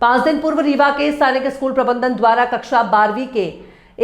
5 दिन पूर्व रीवा के सैनिक स्कूल प्रबंधन द्वारा कक्षा 12वीं के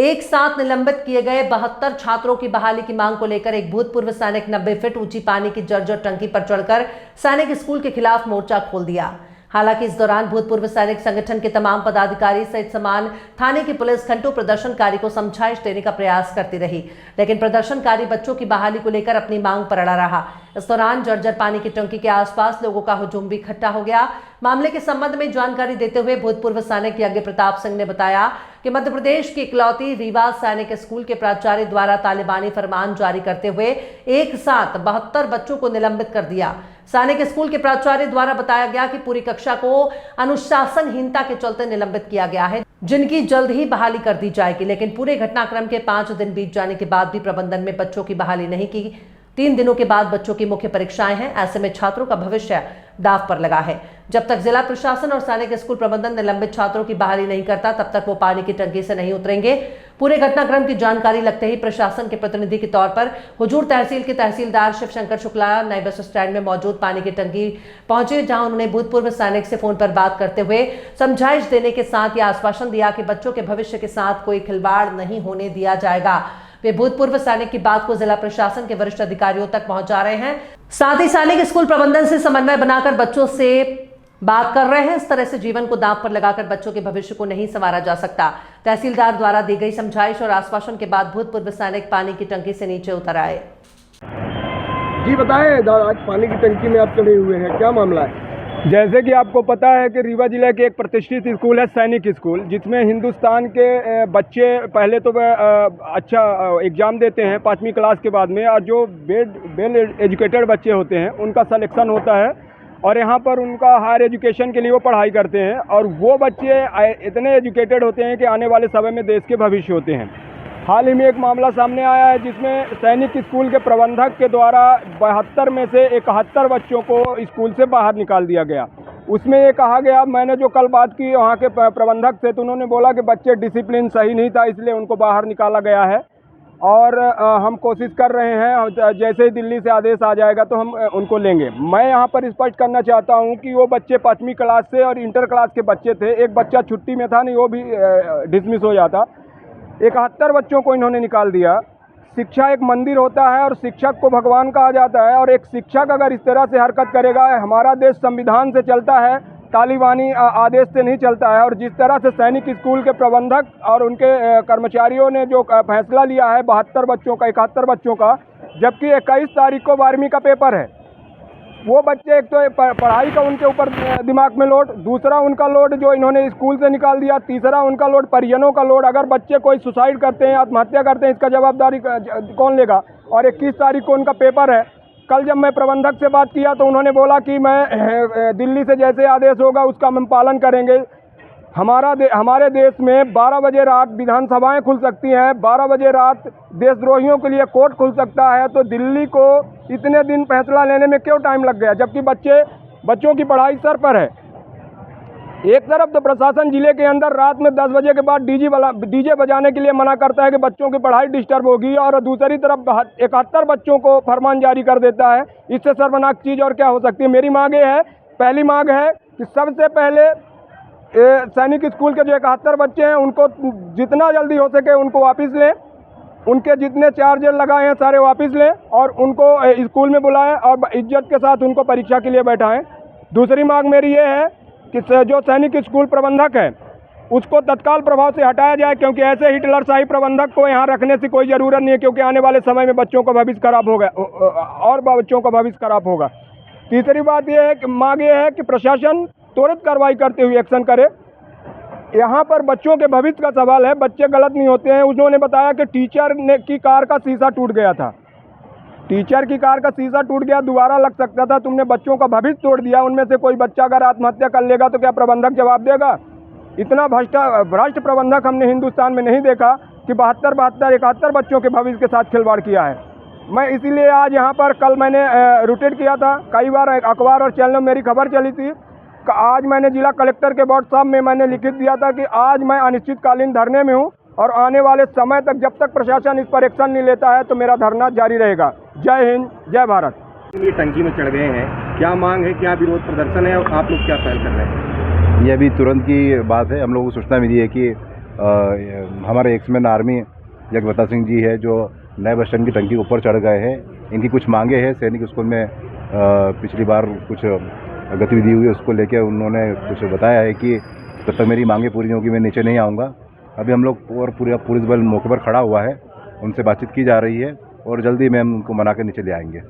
एक साथ निलंबित किए गए 72 छात्रों की बहाली की मांग को लेकर एक भूतपूर्व सैनिक 90 फीट ऊंची पानी की जर्जर टंकी पर चढ़कर सैनिक स्कूल के खिलाफ मोर्चा खोल दिया। हालांकि इस दौरान भूतपूर्व सैनिक संगठन के तमाम पदाधिकारी सहित समान थाने की पुलिस घंटों प्रदर्शनकारी को समझाइश देने का प्रयास करती रही, लेकिन प्रदर्शनकारी बच्चों की बहाली को लेकर अपनी मांग पर अड़ा रहा। इस दौरान जर्जर पानी की टंकी के आसपास लोगों का हुजूम भी इकट्ठा हो गया। मामले के संबंध में जानकारी देते हुए भूतपूर्व सैनिक यज्ञ प्रताप सिंह ने बताया कि मध्य प्रदेश की इकलौती रीवा सैनिक स्कूल के प्राचार्य द्वारा तालिबानी फरमान जारी करते हुए एक साथ 72 बच्चों को निलंबित कर दिया। सैनिक स्कूल के प्राचार्य द्वारा बताया गया कि पूरी कक्षा को अनुशासनहीनता के चलते निलंबित किया गया है, जिनकी जल्द ही बहाली कर दी जाएगी। लेकिन पूरे घटनाक्रम के 5 दिन बीत जाने के बाद भी प्रबंधन में बच्चों की बहाली नहीं की। 3 दिनों के बाद बच्चों की मुख्य परीक्षाएं हैं, ऐसे में छात्रों का भविष्य दांव पर लगा है। जब तक जिला प्रशासन और सैनिक स्कूल प्रबंधन निलंबित छात्रों की बहाली नहीं करता, तब तक वो पानी की टंकी से नहीं उतरेंगे। पूरे घटनाक्रम की जानकारी लगते ही प्रशासन के प्रतिनिधि के तौर पर हुजूर तहसील के तहसीलदार शिवशंकर शुक्ला नए बस स्टैंड में मौजूद पानी की टंकी पहुंचे, जहां उन्होंने भूतपूर्व सैनिक से फोन पर बात करते हुए समझाइश देने के साथ यह आश्वासन दिया कि बच्चों के भविष्य के साथ कोई खिलवाड़ नहीं होने दिया जाएगा। वे भूतपूर्व सैनिक की बात को जिला प्रशासन के वरिष्ठ अधिकारियों तक पहुंचा रहे हैं। साथ ही सैनिक स्कूल प्रबंधन से समन्वय बनाकर बच्चों से बात कर रहे हैं। इस तरह से जीवन को दांव पर लगाकर बच्चों के भविष्य को नहीं संवारा जा सकता। तहसीलदार द्वारा दी गई समझाइश और आश्वासन के बाद भूतपूर्व सैनिक पानी की टंकी से नीचे उतर आए। जी बताएं, आज पानी की टंकी में आप चढ़े हुए हैं, क्या मामला है? जैसे कि आपको पता है कि रीवा जिले के एक प्रतिष्ठित स्कूल है सैनिक स्कूल, जिसमें हिंदुस्तान के बच्चे पहले तो अच्छा एग्ज़ाम देते हैं 5वीं क्लास के बाद में, और जो वेल एजुकेटेड बच्चे होते हैं उनका सिलेक्शन होता है और यहाँ पर उनका हायर एजुकेशन के लिए वो पढ़ाई करते हैं। और वो बच्चे इतने एजुकेटेड होते हैं कि आने वाले समय में देश के भविष्य होते हैं। हाल ही में एक मामला सामने आया है जिसमें सैनिक स्कूल के प्रबंधक के द्वारा 72 में से 71 बच्चों को स्कूल से बाहर निकाल दिया गया। उसमें ये कहा गया, मैंने जो कल बात की वहाँ के प्रबंधक से, तो उन्होंने बोला कि बच्चे डिसिप्लिन सही नहीं था, इसलिए उनको बाहर निकाला गया है और हम कोशिश कर रहे हैं, जैसे ही दिल्ली से आदेश आ जाएगा तो हम उनको लेंगे। मैं यहाँ पर स्पष्ट करना चाहता हूँ कि वो बच्चे 5वीं क्लास से और इंटर क्लास के बच्चे थे। एक बच्चा छुट्टी में था, नहीं वो भी डिसमिस हो जाता। 71 बच्चों को इन्होंने निकाल दिया। शिक्षा एक मंदिर होता है और शिक्षक को भगवान कहा जाता है, और एक शिक्षक अगर इस तरह से हरकत करेगा, हमारा देश संविधान से चलता है, तालिबानी आदेश से नहीं चलता है। और जिस तरह से सैनिक स्कूल के प्रबंधक और उनके कर्मचारियों ने जो फैसला लिया है 72 बच्चों का, 71 बच्चों का, जबकि 21 तारीख को 12वीं का पेपर है, वो बच्चे एक तो पढ़ाई का उनके ऊपर दिमाग में लोड, दूसरा उनका लोड जो इन्होंने स्कूल से निकाल दिया, तीसरा उनका लोड परिजनों का लोड। अगर बच्चे कोई सुसाइड करते हैं, आत्महत्या करते हैं, इसका जवाबदारी कौन लेगा? और 21 तारीख को उनका पेपर है। कल जब मैं प्रबंधक से बात किया तो उन्होंने बोला कि मैं दिल्ली से जैसे आदेश होगा उसका हम पालन करेंगे। हमारे देश में 12 बजे रात विधानसभाएं खुल सकती हैं, 12 बजे रात देशद्रोहियों के लिए कोर्ट खुल सकता है, तो दिल्ली को इतने दिन फैसला लेने में क्यों टाइम लग गया? जबकि बच्चों की पढ़ाई सर पर है। एक तरफ तो प्रशासन जिले के अंदर रात में 10 बजे के बाद डीजे बजाने के लिए मना करता है कि बच्चों की पढ़ाई डिस्टर्ब होगी, और दूसरी तरफ 71 बच्चों को फरमान जारी कर देता है। इससे सर्वनाक चीज़ और क्या हो सकती है? मेरी मांग ये है, पहली मांग है कि सबसे पहले सैनिक स्कूल के जो 71 बच्चे हैं उनको जितना जल्दी हो सके उनको वापस लें, उनके जितने चार्जेस लगाए हैं सारे वापस लें और उनको स्कूल में बुलाएं और इज्जत के साथ उनको परीक्षा के लिए बैठाएं। दूसरी मांग मेरी ये है कि जो सैनिक स्कूल प्रबंधक है उसको तत्काल प्रभाव से हटाया जाए, क्योंकि ऐसे हिटलरशाही प्रबंधक को यहाँ रखने की कोई ज़रूरत नहीं है, क्योंकि आने वाले समय में बच्चों का भविष्य खराब होगा और बच्चों का भविष्य खराब होगा। तीसरी बात यह है कि मांग ये है कि प्रशासन त्वरित कार्रवाई करते हुए एक्शन करे। यहाँ पर बच्चों के भविष्य का सवाल है, बच्चे गलत नहीं होते हैं। उन्होंने बताया कि टीचर की कार का शीशा टूट गया था, टीचर की कार का शीशा टूट गया, दोबारा लग सकता था, तुमने बच्चों का भविष्य तोड़ दिया। उनमें से कोई बच्चा अगर आत्महत्या कर लेगा तो क्या प्रबंधक जवाब देगा? इतना भ्रष्ट प्रबंधक हमने हिंदुस्तान में नहीं देखा कि 71 बच्चों के भविष्य के साथ खिलवाड़ किया है। मैं इसीलिए आज यहाँ पर, कल मैंने रूटेट किया था, कई बार अखबार और चैनलों में मेरी खबर चली थी। आज मैंने जिला कलेक्टर के व्हाट्सएप में मैंने लिखित दिया था कि आज मैं अनिश्चितकालीन धरने में हूँ और आने वाले समय तक जब तक प्रशासन इस पर एक्शन नहीं लेता है तो मेरा धरना जारी रहेगा। जय हिंद, जय भारत। ये टंकी में चढ़ गए हैं, क्या मांग है, क्या विरोध प्रदर्शन है और आप लोग क्या पहल कर रहे हैं? ये अभी तुरंत की बात है। हम लोगों को सूचना मिली है कि हमारे एक्समैन आर्मी जगवता सिंह जी है जो नए बस स्टैंड की टंकी के ऊपर चढ़ गए हैं। इनकी कुछ मांगे हैं। सैनिक स्कूल में पिछली बार कुछ गतिविधि हुई, उसको लेकर उन्होंने कुछ बताया है कि जब तक मेरी मांगे पूरी नहीं होगी मैं नीचे नहीं आऊँगा। अभी हम लोग और पूरा पुलिस बल मौके पर खड़ा हुआ है, उनसे बातचीत की जा रही है और जल्दी में हम उनको मना के नीचे ले आएंगे।